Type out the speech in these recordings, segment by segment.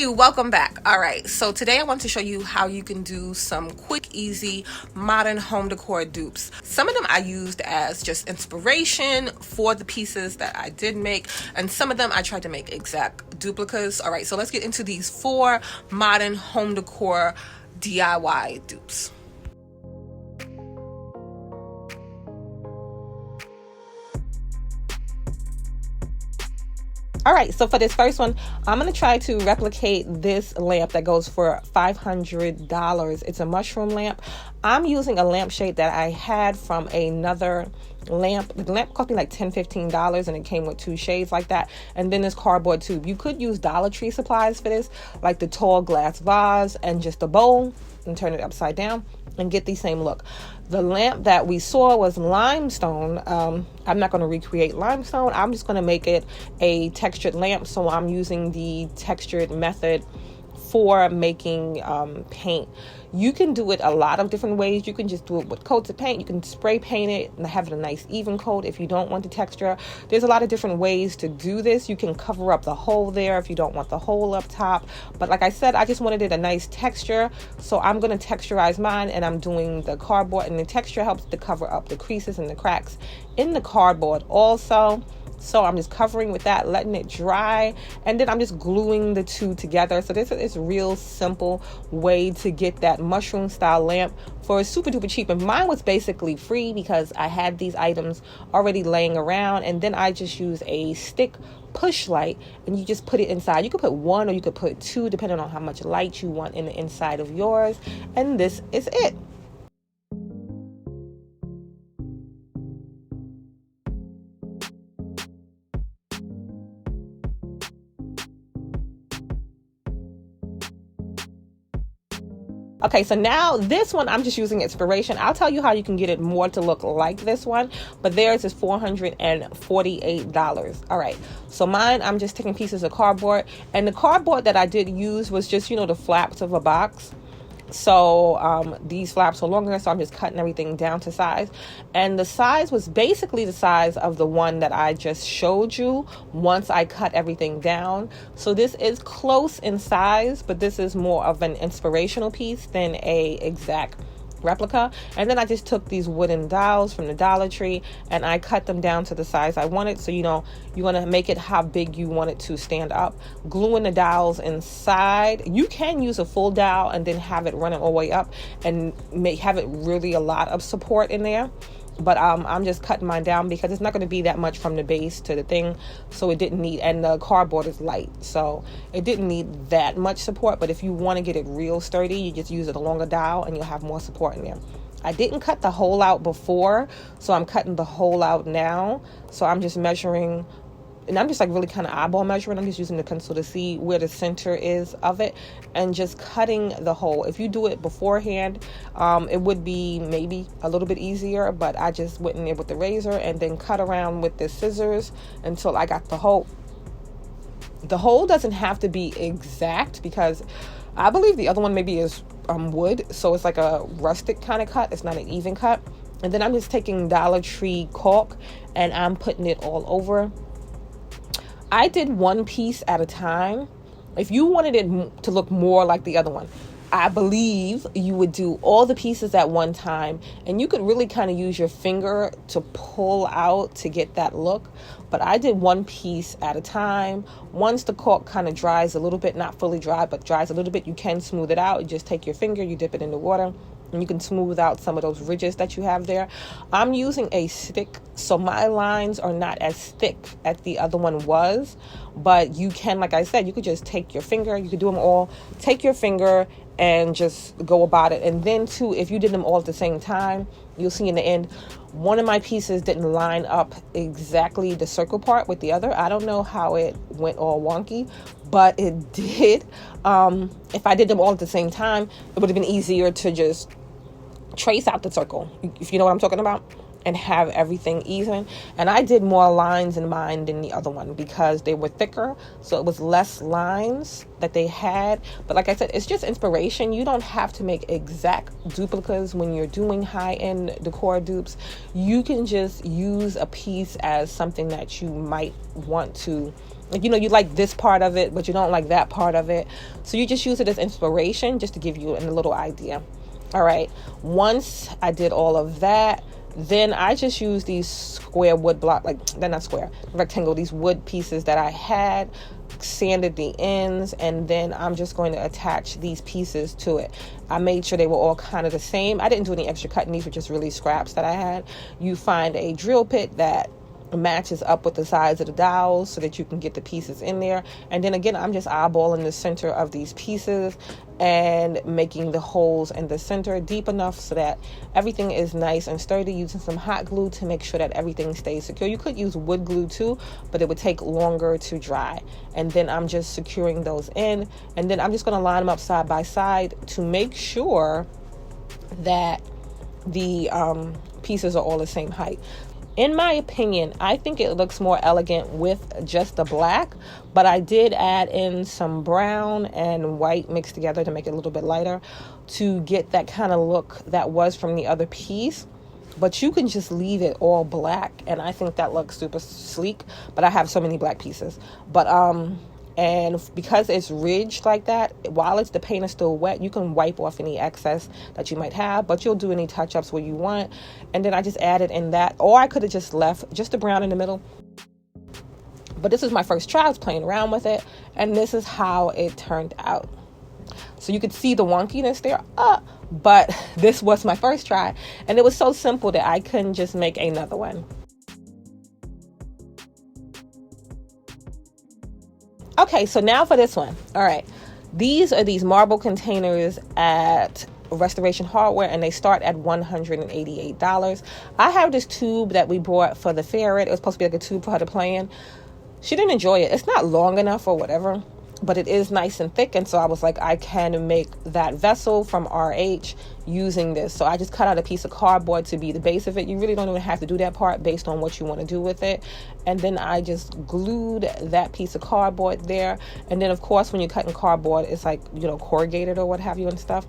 Hey, welcome back. All right, so today I want to show you how you can do some quick, easy, modern home decor dupes. Some of them I used as just inspiration for the pieces that I did make, and some of them I tried to make exact duplicates. All right, so let's get into these 4 modern home decor DIY dupes. All right, so for this first one, I'm going to try to replicate this lamp that goes for $500. It's a mushroom lamp. I'm using a lampshade that I had from another lamp. The lamp cost me like $10-15, and it came with 2 shades like that. And then this cardboard tube. You could use Dollar Tree supplies for this, like the tall glass vase and just a bowl, and turn it upside down and get the same look. The lamp that we saw was limestone. I'm not going to recreate limestone. I'm just going to make it a textured lamp. So I'm using the textured method for making paint. You can do it a lot of different ways. You can just do it with coats of paint. You can spray paint it and have it a nice even coat if you don't want the texture. There's a lot of different ways to do this. You can cover up the hole there if you don't want the hole up top. But like I said, I just wanted it a nice texture. So I'm going to texturize mine, and I'm doing the cardboard, and the texture helps to cover up the creases and the cracks in the cardboard also. So I'm just covering with that, letting it dry, and then I'm just gluing the 2 together. So this is a real simple way to get that mushroom style lamp for super duper cheap. And mine was basically free because I had these items already laying around, and then I just use a stick push light, and you just put it inside. You could put 1 or you could put 2 depending on how much light you want in the inside of yours, and this is it. Okay, so now this one, I'm just using inspiration. I'll tell you how you can get it more to look like this one, but theirs is $448. All right, so mine, I'm just taking pieces of cardboard, and the cardboard that I did use was just, the flaps of a box. So these flaps are longer, so I'm just cutting everything down to size. And the size was basically the size of the one that I just showed you once I cut everything down. So this is close in size, but this is more of an inspirational piece than a exact replica. And then I just took these wooden dowels from the Dollar Tree, and I cut them down to the size I wanted. So you want to make it how big you want it to stand up, gluing the dowels inside. You can use a full dowel and then have it running all the way up and have it really a lot of support in there. But I'm just cutting mine down because it's not going to be that much from the base to the thing, so it didn't need, and the cardboard is light, so it didn't need that much support. But if you want to get it real sturdy, you just use a longer dowel and you'll have more support in there. I didn't cut the hole out before, so I'm cutting the hole out now. So I'm just measuring, and I'm just like really kind of eyeball measuring. I'm just using the pencil to see where the center is of it and just cutting the hole. If you do it beforehand, it would be maybe a little bit easier, but I just went in there with the razor and then cut around with the scissors until I got the hole. The hole doesn't have to be exact because I believe the other one maybe is wood, so it's like a rustic kind of cut. It's not an even cut. And then I'm just taking Dollar Tree caulk and I'm putting it all over. I did one piece at a time. If you wanted it to look more like the other one, I believe you would do all the pieces at one time, and you could really kind of use your finger to pull out to get that look. But I did one piece at a time. Once the caulk kind of dries a little bit, not fully dry, but dries a little bit, you can smooth it out. You just take your finger, you dip it in the water, and you can smooth out some of those ridges that you have there. I'm using a stick, so my lines are not as thick as the other one was, but you can, like I said, you could just take your finger, you could do them all, take your finger and just go about it. And then too, if you did them all at the same time, you'll see in the end, one of my pieces didn't line up exactly the circle part with the other. I don't know how it went all wonky, but it did. If I did them all at the same time, it would have been easier to just trace out the circle, if you know what I'm talking about. and have everything even. And I did more lines in mine than the other one because they were thicker, so it was less lines that they had. But like I said, it's just inspiration. You don't have to make exact duplicates when you're doing high-end decor dupes. You can just use a piece as something that you might want to, like, you know, you like this part of it but you don't like that part of it, so you just use it as inspiration just to give you a little idea. All right, once I did all of that, then I just used these square wood block, like they're not square, rectangle, these wood pieces that I had, sanded the ends, and then I'm just going to attach these pieces to it. I made sure they were all kind of the same. I didn't do any extra cutting. These were just really scraps that I had. You find a drill bit that matches up with the size of the dowels so that you can get the pieces in there. And then again, I'm just eyeballing the center of these pieces and making the holes in the center deep enough so that everything is nice and sturdy, using some hot glue to make sure that everything stays secure. You could use wood glue too, but it would take longer to dry. And then I'm just securing those in, and then I'm just going to line them up side by side to make sure that the pieces are all the same height. In my opinion, I think it looks more elegant with just the black, but I did add in some brown and white mixed together to make it a little bit lighter to get that kind of look that was from the other piece. But you can just leave it all black, and I think that looks super sleek, but I have so many black pieces. But and because it's ridged like that, while the paint is still wet, you can wipe off any excess that you might have, but you'll do any touch-ups where you want. And then I just added in that, or I could have just left just the brown in the middle. But this is my first try. I was playing around with it, and this is how it turned out. So you could see the wonkiness there, but this was my first try, and it was so simple that I couldn't just make another one. Okay, so now for this one. All right, these are these marble containers at Restoration Hardware, and they start at $188. I have this tube that we bought for the ferret. It was supposed to be like a tube for her to play in. She didn't enjoy it. It's not long enough or whatever, but it is nice and thick, and so I was like, I can make that vessel from RH using this. So I just cut out a piece of cardboard to be the base of it. You really don't even have to do that part based on what you want to do with it. And then I just glued that piece of cardboard there. And then of course, when you're cutting cardboard, it's like, you know, corrugated or what have you and stuff.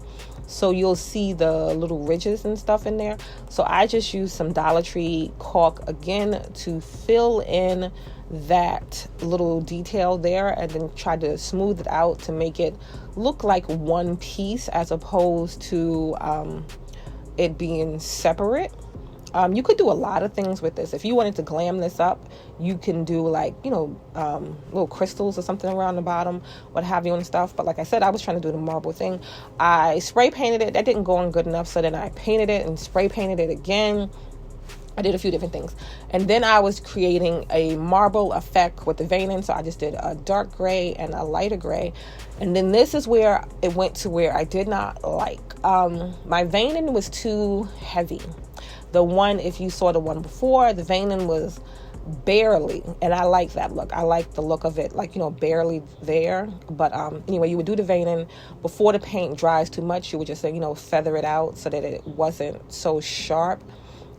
So you'll see the little ridges and stuff in there. So I just used some Dollar Tree caulk again to fill in that little detail there, and then try to smooth it out to make it look like one piece as opposed to it being separate. You could do a lot of things with this. If you wanted to glam this up, you can do like, you know, little crystals or something around the bottom, what have you and stuff. But like I said, I was trying to do the marble thing. I spray painted it. That didn't go on good enough, so then I painted it and spray painted it again. I did a few different things. And then I was creating a marble effect with the veining. So I just did a dark gray and a lighter gray. And then this is where it went to where I did not like. My veining was too heavy. The one, if you saw the one before, the veining was barely, and I like that look. I like the look of it, like, you know, barely there. But anyway, you would do the veining before the paint dries too much. You would just, you know, feather it out so that it wasn't so sharp.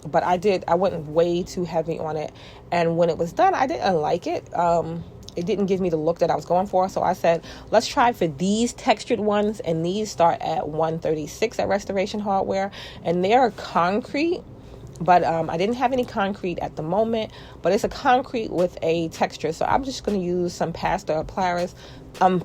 But I went way too heavy on it, and when it was done, I didn't like it. It didn't give me the look that I was going for. So I said, let's try for these textured ones, and these start at $136 at Restoration Hardware, and they're concrete. But I didn't have any concrete at the moment, but it's a concrete with a texture. So I'm just going to use some plaster of Paris. I'm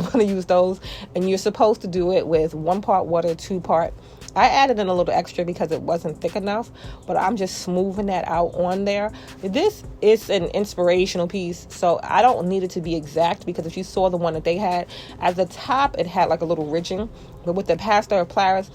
going to use those, and you're supposed to do it with 1 part water, 2 part. I added in a little extra because it wasn't thick enough, but I'm just smoothing that out on there. This is an inspirational piece, so I don't need it to be exact, because if you saw the one that they had, at the top it had like a little ridging, but with the plaster of Paris,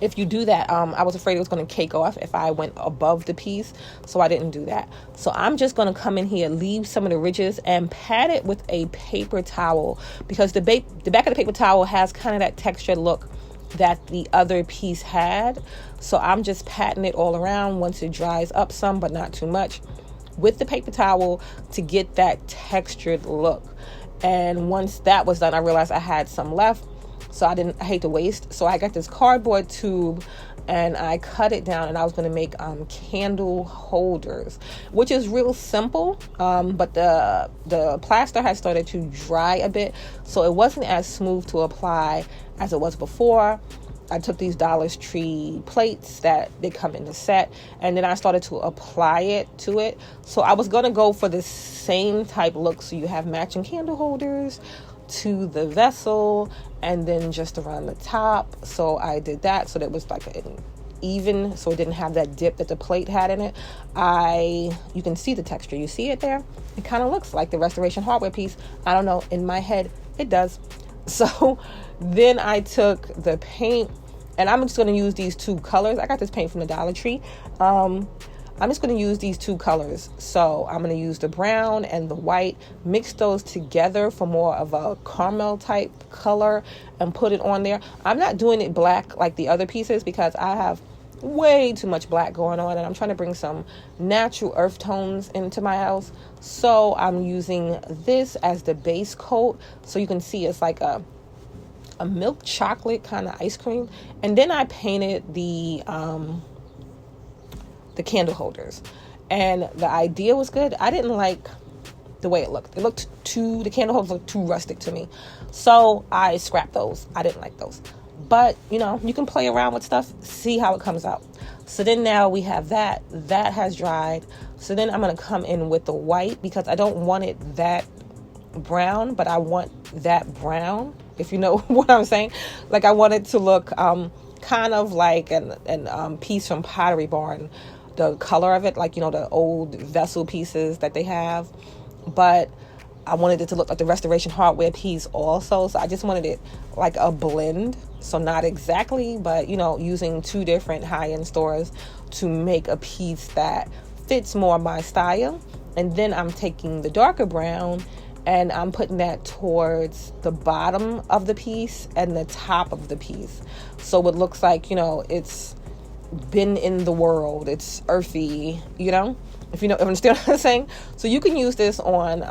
if you do that, I was afraid it was going to cake off if I went above the piece, so I didn't do that. So I'm just going to come in here, leave some of the ridges, and pat it with a paper towel, because the back of the paper towel has kind of that textured look that the other piece had. So I'm just patting it all around once it dries up some, but not too much, with the paper towel to get that textured look. And once that was done, I realized I had some left. so I hate to waste. So I got this cardboard tube and I cut it down, and I was going to make candle holders, which is real simple, but the plaster has started to dry a bit, so it wasn't as smooth to apply as it was before. I took these Dollar Tree plates that they come in the set, and then I started to apply it to it. So I was going to go for the same type look, so you have matching candle holders to the vessel and then just around the top. So I did that so that it was like an even, so it didn't have that dip that the plate had in it. You can see the texture. You see it there? It kind of looks like the Restoration Hardware piece. I don't know, in my head it does. So then I took the paint, and I'm just going to use these two colors. I got this paint from the Dollar Tree. I'm just going to use these two colors. So I'm going to use the brown and the white, mix those together for more of a caramel type color and put it on there. I'm not doing it black like the other pieces because I have way too much black going on, and I'm trying to bring some natural earth tones into my house. So I'm using this as the base coat. So you can see it's like a milk chocolate kind of ice cream. And then I painted the candle holders, and the idea was good. I didn't like the way it looked. The candle holders looked too rustic to me, so I scrapped those. I didn't like those, but you can play around with stuff, see how it comes out. So then now we have that has dried. So then I'm going to come in with the white, because I don't want it that brown, but I want that brown, if you know what I'm saying. Like, I want it to look kind of like an piece from Pottery Barn, the color of it, like, the old vessel pieces that they have. But I wanted it to look like the Restoration Hardware piece also. So I just wanted it like a blend. So not exactly, but, using two different high-end stores to make a piece that fits more my style. And then I'm taking the darker brown and I'm putting that towards the bottom of the piece and the top of the piece. So it looks like, it's been in the world. It's earthy, if you understand what I'm saying. So you can use this on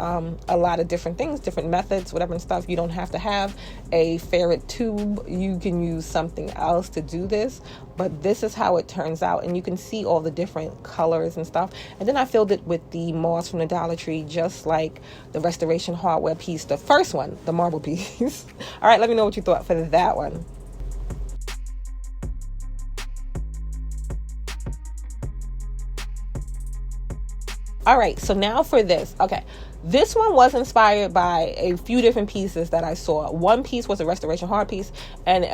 a lot of different things, different methods, whatever and stuff. You don't have to have a ferret tube. You can use something else to do this, but this is how it turns out, and you can see all the different colors and stuff. And then I filled it with the moss from the Dollar Tree, just like the Restoration Hardware piece, the first one, the marble piece. All right, let me know what you thought for that one. All right, so now for this. Okay, this one was inspired by a few different pieces that I saw. One piece was a Restoration Hard piece, and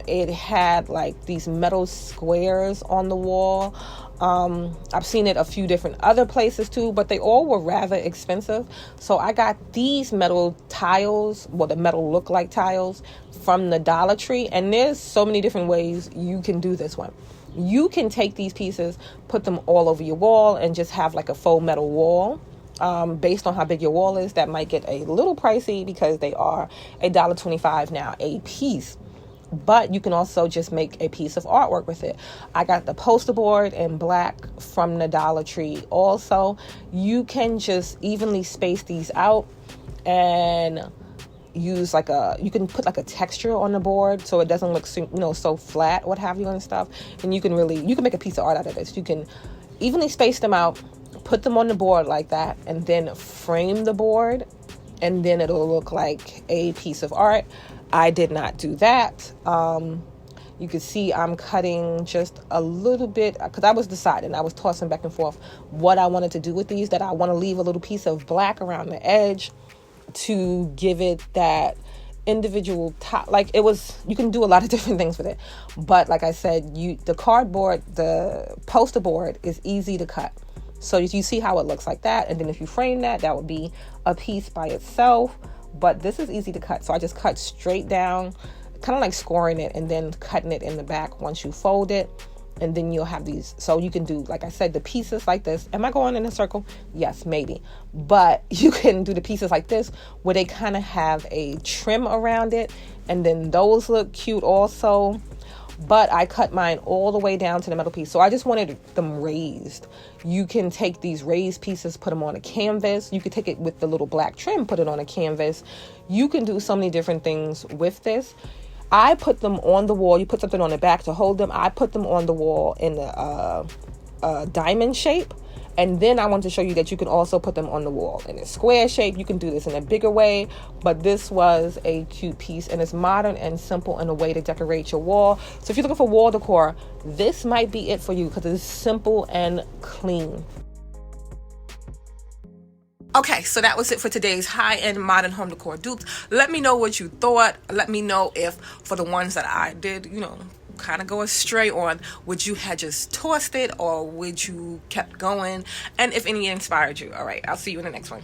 it had like these metal squares on the wall. I've seen it a few different other places too, but they all were rather expensive. So I got these metal tiles, the metal look like tiles from the Dollar Tree, and there's so many different ways you can do this one. You can take these pieces, put them all over your wall, and just have like a faux metal wall. Based on how big your wall is, that might get a little pricey because they are $1.25 now a piece. But you can also just make a piece of artwork with it. I got the poster board in black from the Dollar Tree also. You can just evenly space these out and use you can put like a texture on the board so it doesn't look so flat, what have you, and stuff. And you can make a piece of art out of this. You can evenly space them out, put them on the board like that, and then frame the board, and then it'll look like a piece of art. I did not do that. You can see I'm cutting just a little bit because I was deciding, I was tossing back and forth what I wanted to do with these, that I want to leave a little piece of black around the edge to give it that individual top. Like, you can do a lot of different things with it, but like I said, the cardboard, the poster board is easy to cut. So you see how it looks like that, and then if you frame that would be a piece by itself. But this is easy to cut, so I just cut straight down, kind of like scoring it and then cutting it in the back once you fold it. And then you'll have these. So you can do, like I said, the pieces like this. Am I going in a circle? Yes, maybe. But you can do the pieces like this where they kind of have a trim around it. And then those look cute also. But I cut mine all the way down to the metal piece. So I just wanted them raised. You can take these raised pieces, put them on a canvas. You could take it with the little black trim, put it on a canvas. You can do so many different things with this. I put them on the wall. You put something on the back to hold them. I put them on the wall in a diamond shape. And then I want to show you that you can also put them on the wall in a square shape. You can do this in a bigger way, but this was a cute piece, and it's modern and simple in a way to decorate your wall. So if you're looking for wall decor, this might be it for you because it's simple and clean. Okay, so that was it for today's high-end modern home decor dupes. Let me know what you thought. Let me know if for the ones that I did, you know, kind of go astray on, would you have just tossed it or would you kept going, and if any inspired you. All right, I'll see you in the next one.